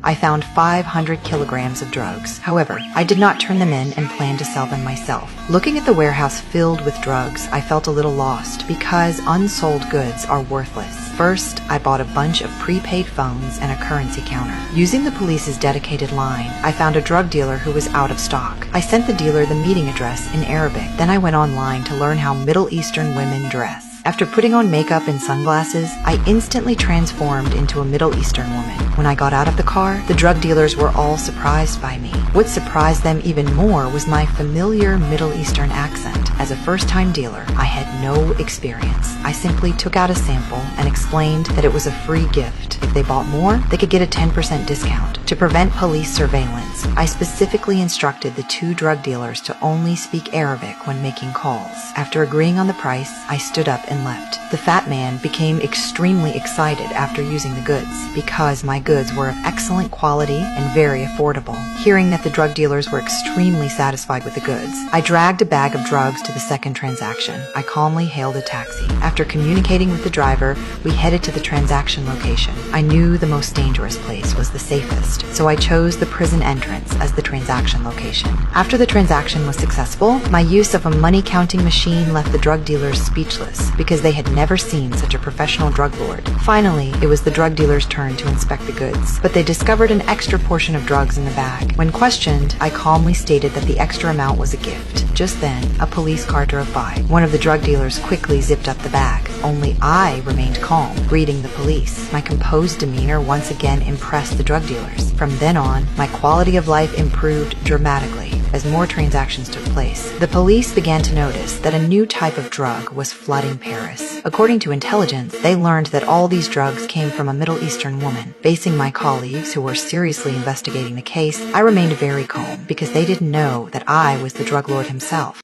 I found 500 kilograms of drugs. However, I did not turn them in and planned to sell them myself. Looking at the warehouse filled with drugs, I felt a little lost because unsold goods are worthless. First, I bought a bunch of prepaid phones and a currency counter. Using the police's dedicated line, I found a drug dealer who was out of stock. I sent the dealer the meeting address in Arabic. Then I went online to learn how Middle Eastern women dress. After putting on makeup and sunglasses, I instantly transformed into a Middle Eastern woman. When I got out of the car, the drug dealers were all surprised by me. What surprised them even more was my familiar Middle Eastern accent. As a first-time dealer, I had no experience. I simply took out a sample and explained that it was a free gift. If they bought more, they could get a 10% discount. To prevent police surveillance, I specifically instructed the two drug dealers to only speak Arabic when making calls. After agreeing on the price, I stood up and left. The fat man became extremely excited after using the goods because my goods were of excellent quality and very affordable. Hearing that the drug dealers were extremely satisfied with the goods, I dragged a bag of drugs to the second transaction. I calmly hailed a taxi. After communicating with the driver, we headed to the transaction location. I knew the most dangerous place was the safest, so I chose the prison entrance as the transaction location. After the transaction was successful, my use of a money counting machine left the drug dealers speechless because they had never seen such a professional drug lord. Finally, it was the drug dealer's turn to inspect the goods, but they discovered an extra portion of drugs in the bag. When questioned, I calmly stated that the extra amount was a gift. Just then, a police car drove by. One of the drug dealers quickly zipped up the bag. Only I remained calm, greeting the police. My composed demeanor once again impressed the drug dealers. From then on, my quality of life improved dramatically as more transactions took place. The police began to notice that a new type of drug was flooding Paris. According to intelligence, they learned that all these drugs came from a Middle Eastern woman. Facing my colleagues who were seriously investigating the case, I remained very calm because they didn't know that I was the drug lord himself.